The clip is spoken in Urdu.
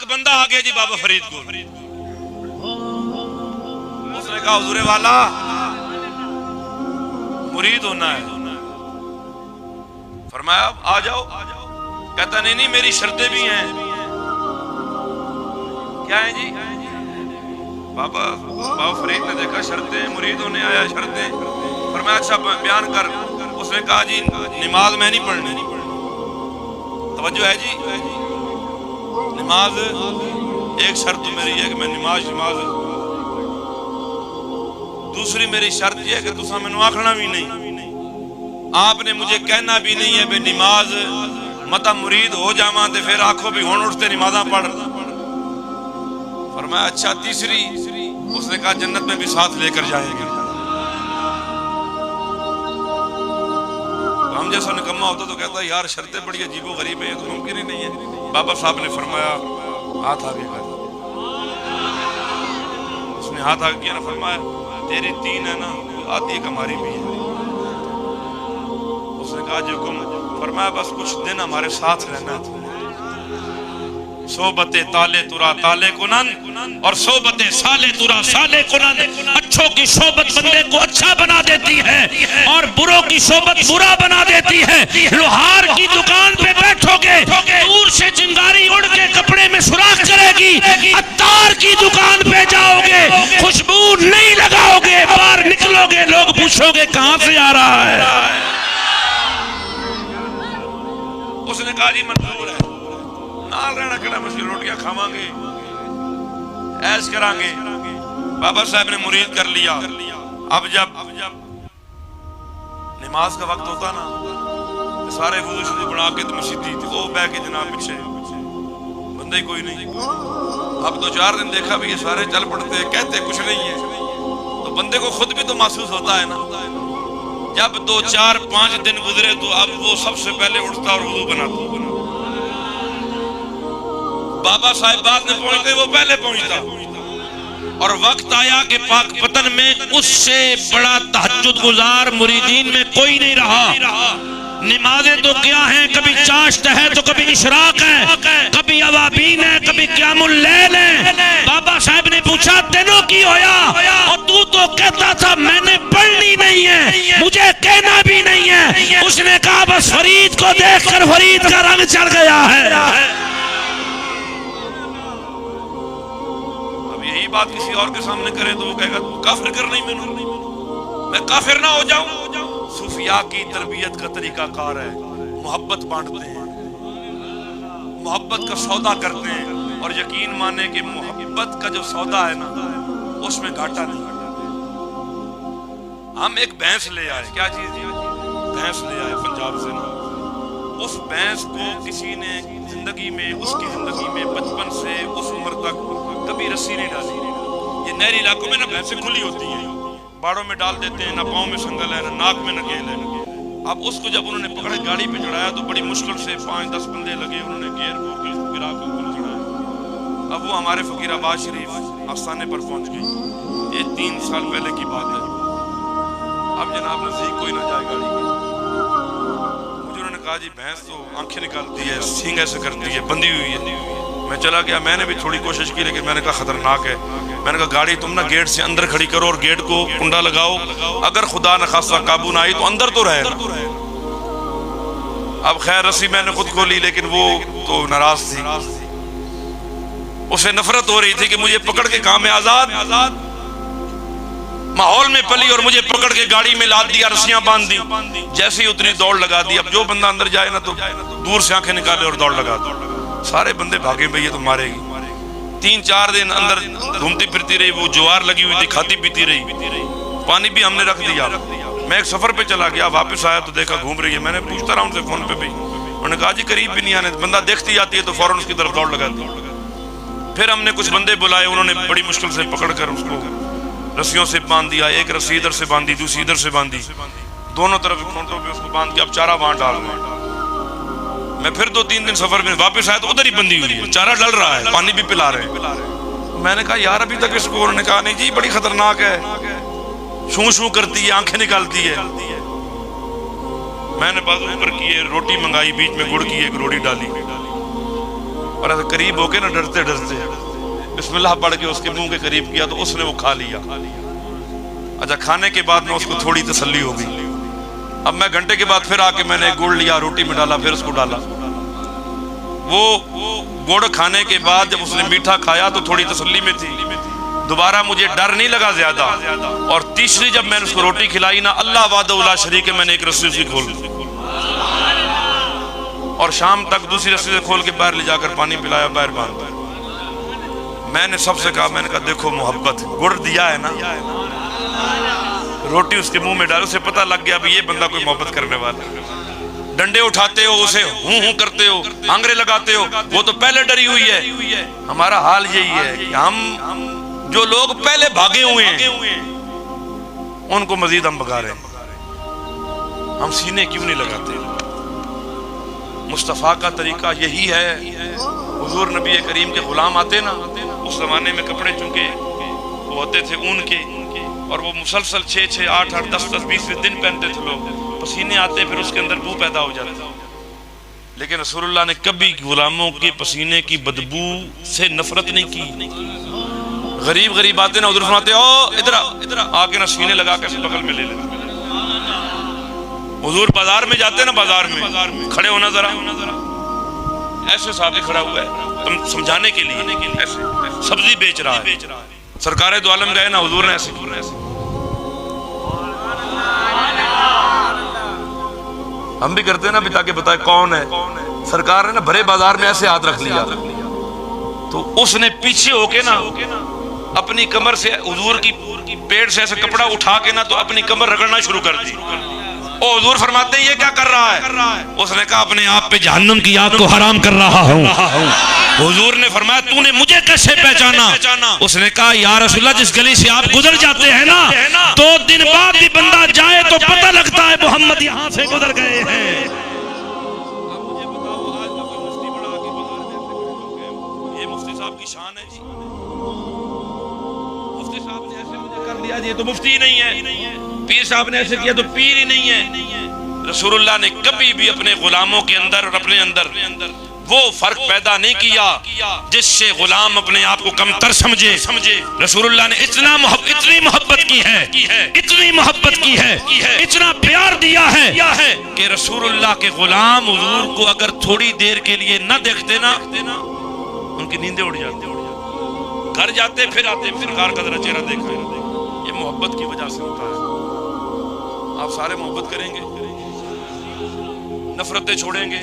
ایک بندہ آ گیا جی بابا فرید کو، اس نے کہا حضور والا مرید ہونا ہے، فرمایا آ جاؤ، کہتا نہیں میری شرطیں بھی ہیں۔ کیا ہیں جی؟ بابا فرید نے دیکھا شرطیں، مرید ہونے آیا شرطیں، فرمایا اچھا بیان کر۔ اس نے کہا جی نماز میں نہیں پڑھنی، توجہ ہے جی، نماز ایک شرط میری ہے کہ میں نماز دوسری میری شرط یہ ہے کہ تسا میں آکھنا بھی نہیں، آپ نے مجھے کہنا بھی نہیں ہے بے نماز متا مرید ہو جاواں تے پھر آکھو بھی ہون اٹھتے نمازاں پڑھ۔ فرمایا اچھا تیسری؟ اس نے کہا جنت میں بھی ساتھ لے کر جائیں گے۔ ہم جیسا نکمہ ہوتا تو کہتا یار شرطیں بڑی عجیب و غریب ہے، یہ تو ممکن ہی نہیں ہے۔ بابا صاحب نے فرمایا ہاتھ آگے کر، اس نے ہاتھ آگے کیا نا، فرمایا تیری تین ہے نا، آتی ایک ہماری بھی ہے۔ اس نے کہا جو کم، فرمایا بس کچھ دن ہمارے ساتھ رہنا ہے، صحبت تالے ترا تالے کنن اور صحبت سالے ترا سالے کنن۔ اچھوں کی صحبت بندے کو اچھا بنا دیتی ہے اور بروں کی صحبت برا بنا دیتی ہے۔ لوہار کی دکان پہ بیٹھو گے دور سے چنگاری اڑ کے کپڑے میں سوراخ کرے گی، عطار کی دکان پہ جاؤ گے خوشبو نہیں لگاؤ گے، باہر نکلو گے لوگ پوچھو گے کہاں سے آ رہا ہے۔ اس نے کہا جی منظور ہے، نال رہنا کڑا مشکل، روٹیاں کھاواں گے، ایش کران گے۔ بابا صاحب نے مرید کر لیا۔ اب جب نماز کا وقت ہوتا نا، سارے وضو شدی بنا کے تو مسجدی تھی، وہ بہ کے جناب پیچھے بندے ہی کوئی نہیں۔ اب دو چار دن دیکھا بھی یہ سارے چل پڑتے ہیں، کہتے کچھ نہیں ہے، تو بندے کو خود بھی تو محسوس ہوتا ہے نا۔ جب 2 4 5 دن گزرے تو اب وہ سب سے پہلے اٹھتا اور وضو بناتا۔ بابا صاحب بعد میں پہنچتے، وہ پہلے پہنچتا، اور وقت آیا کہ پاک پتن میں اس سے بڑا تہجد گزار مریدین میں کوئی نہیں رہا۔ نمازیں تو کیا ہیں، کبھی چاشت ہے تو کبھی اشراق ہے، کبھی اوابین ہے، کبھی قیام اللیل ہے۔ بابا صاحب نے پوچھا تینوں کی ہویا، اور تو کہتا تھا میں نے پڑھنی نہیں ہے، مجھے کہنا بھی نہیں ہے۔ اس نے کہا بس فرید کو دیکھ کر فرید کا رنگ چڑھ گیا ہے۔ اب یہی بات کسی اور کے سامنے کرے تو وہ کہے گا تو کافر کر نہیں، میں کافر نہ ہو جاؤں۔ صوفیاء کی تربیت کا طریقہ کار ہے، محبت بانٹتے ہیں، محبت کا سودا کرتے ہیں، اور یقین مانے کہ محبت کا جو سودا ہے نا اس میں گھاٹا نہیں۔ ہم ایک بھینس لے آئے، کیا چیز؟ بھینس لے آئے پنجاب سے نا۔ اس بھینس کو کسی نے زندگی میں، اس کی زندگی میں بچپن سے اس عمر تک کبھی رسی نہیں ڈالی۔ یہ نہری علاقوں میں نا بھینسیں کھلی ہوتی ہیں، باڑوں میں ڈال دیتے ہیں، نہ پاؤں میں سنگل ہے نہ ناک میں نکیل ہے۔ اب اس کو جب انہوں نے پکڑے گاڑی پہ چڑھایا تو بڑی مشکل سے 5-10 بندے لگے، انہوں نے گیئر کو گرا کے اوپر چڑھایا۔ اب وہ ہمارے فقیر آباد شریف آستانے پر پہنچ گئی، یہ 3 سال پہلے کی بات ہے۔ اب جناب نزدیک کوئی نہ جائے گاڑی میں، مجھے انہوں نے کہا جی بھینس تو آنکھیں نکالتی ہے، سینگ ایسے کرتی ہے، بندھی ہوئی ہے۔ میں چلا گیا، میں نے بھی تھوڑی کوشش کی لیکن میں نے کہا خطرناک ہے۔ میں نے کہا گاڑی تم نہ گیٹ سے اندر کھڑی کرو اور گیٹ کو کنڈا لگاؤ، اگر خدا نخواستہ قابو نہ آئی تو اندر تو رہے۔ اب خیر رسی میں نے خود کھولی لیکن وہ تو ناراض تھی، اسے نفرت ہو رہی تھی کہ مجھے پکڑ کے کہاں میں آزاد ماحول میں پلی اور مجھے پکڑ کے گاڑی میں لاد دیا، رسیاں باندھ دی، جیسے ہی اتنی دوڑ لگا دی۔ اب جو بندہ اندر جائے نا تو دور سے آنکھیں نکالے اور دوڑ لگا دی، سارے بندے بھاگے بھئی یہ تو مارے گی۔ 3-4 دن اندر گھومتی پھرتی رہی، وہ جوار لگی ہوئی تھی کھاتی پیتی رہی، پانی بھی ہم نے رکھ دیا۔ میں ایک سفر پہ چلا گیا، واپس آیا تو دیکھا گھوم رہی ہے، میں نے پوچھتا رہا ان سے فون پہ بھی، انہوں نے کہا جی قریب بھی نہیں آنے، بندہ دیکھتی آتی ہے تو فوراً اس کی طرف دوڑ لگاتی۔ پھر ہم نے کچھ بندے بلائے، انہوں نے بڑی مشکل سے پکڑ کر اس کو رسیوں سے باندھ دیا، ایک رسی ادھر سے باندھی، دوسری ادھر سے باندھی، دونوں طرف کھونٹوں پہ اس کو باندھ کے اب چارہ وہاں ڈال رہے ہیں۔ میں پھر 2-3 دن سفر میں واپس آیا تو ادھر ہی بندھی ہوئی ہے، چارہ ڈل رہا ہے، پانی بھی پلا رہے ہیں۔ میں نے کہا یار ابھی تک اس کو، انہوں نے کہا نہیں جی بڑی خطرناک ہے، شوں شوں کرتی ہے، آنکھیں نکالتی ہے۔ میں نے بازو اوپر کیے، روٹی منگائی، بیچ میں گڑ کی ایک روٹی ڈالی، اور ایسے قریب ہو کے نا ڈرتے ڈرتے بسم اللہ پڑھ کے اس کے منہ کے قریب کیا تو اس نے وہ کھا لیا. اچھا کھانے کے بعد میں اس کو تھوڑی تسلی ہو گئی. اب میں گھنٹے کے بعد پھر آ کے میں نے گڑ لیا, روٹی میں ڈالا, پھر اس کو ڈالا. وہ گڑ کھانے کے بعد جب اس نے میٹھا کھایا تو تھوڑی تسلی میں تھی, دوبارہ مجھے ڈر نہیں لگا زیادہ. اور تیسری جب میں نے اس کو روٹی کھلائی نا, اللہ وحدہ لا شریک ہے, میں نے ایک رسی سے کھول دی اور شام تک دوسری رسی سے کھول کے باہر لے جا کر پانی پلایا, باہر باندھ. میں نے سب سے کہا, میں نے کہا دیکھو محبت, گڑ دیا ہے نا, روٹی اس کے منہ میں ڈال, اسے پتہ لگ گیا اب یہ بندہ کوئی محبت کرنے والا ہے. ڈنڈے اٹھاتے ہو, اسے ہوں کرتے ہو, آنگرے لگاتے ہو, وہ تو پہلے ڈری ہوئی ہے. ہمارا حال یہی ہے کہ ہم جو لوگ پہلے بھاگے ہوئے ہیں ان کو مزید ہم بھگا رہے ہیں. ہم سینے کیوں نہیں لگاتے؟ مصطفیٰ کا طریقہ یہی ہے. حضور نبی کریم کے غلام آتے نا, اس زمانے میں کپڑے چونکہ وہ ہوتے تھے اون کے, اور وہ مسلسل 6 8 10 20 دن پہنتے تھے لوگ, پسینے آتے پھر اس کے اندر بو پیدا ہو جاتا. لیکن رسول اللہ نے کبھی غلاموں کے پسینے کی بدبو سے نفرت نہیں کی. غریب آتے نا, ادھر فرماتے او ادھر آ کے نا سینے لگا کے بغل میں لے لیتے. حضور بازار میں جاتے نا, بازار میں کھڑے ہونا ذرا, ایسے صحابی کھڑا ہوا ہے تم سمجھانے کے لیے, ایسے سبزی بیچ رہا ہے. سرکار دو عالم گئے نا, حضور نے ایسے ہم بھی کرتے ہیں نا بھی تاکہ بتائے کون ہے. سرکار نے نا بھرے بازار میں ایسے ہاتھ رکھ لیا تو اس نے پیچھے ہو کے نا اپنی کمر سے حضور کی پیٹ سے ایسے کپڑا اٹھا کے نا تو اپنی کمر رگڑنا شروع کر دی. او حضور فرماتے ہیں یہ کیا کر رہا ہے؟ اس نے کہا اپنے آپ پہ جہنم کی آگ کو حرام کر رہا ہوں. حضور نے فرمایا تو نے مجھے کیسے پہچانا؟ اس نے کہا یا رسول اللہ جس گلی سے آپ گزر جاتے ہیں نا 2 دن بعد بھی بندہ جائے تو پتہ لگتا ہے محمد یہاں سے گزر گئے ہیں. یہ مفتی صاحب کی شان ہے جی. مفتی صاحب نے ایسے مجھے کر لیا جی تو مفتی ہی نہیں ہے, پیر صاحب نے ایسے کیا تو پیر ہی نہیں ہے. رسول اللہ نے کبھی بھی اپنے غلاموں کے اندر اور اپنے اندر وہ فرق پیدا نہیں کیا جس سے غلام اپنے آپ کو کم تر سمجھے. رسول اللہ نے اتنی محبت کی ہے, اتنی محبت کی ہے, اتنا پیار دیا ہے کہ رسول اللہ کے غلام حضور کو اگر تھوڑی دیر کے لیے نہ دیکھتے نا ان کی نیندیں اڑ جاتی, گھر جاتے پھر آتے سرکار کا ذرا چہرہ دیکھا. یہ محبت کی وجہ سے ہوتا ہے. آپ سارے محبت کریں گے, نفرتیں چھوڑیں گے,